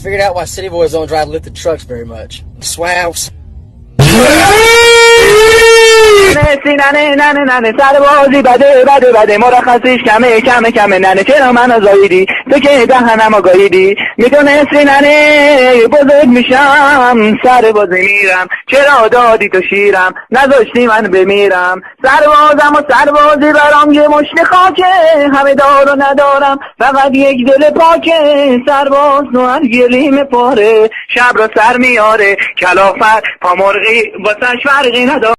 figured out why city boys don't drive lifted trucks very much. Swaps. ننه سربازی بده مرخصیش کمه ننه چرا منو زاییدی تو که دهنمو گاییدی میدونستی ننه بزرگ میشم سربازی میرم چرا دادی تو شیرم نذاشتی من بمیرم سربازم و سربازی برام یه مشت خاکه همه دارو ندارم فقط یک دل پاکه سرباز نوهر گلیم پاره شب رو سر میاره کلافر پامرغی واسش فرقی نداره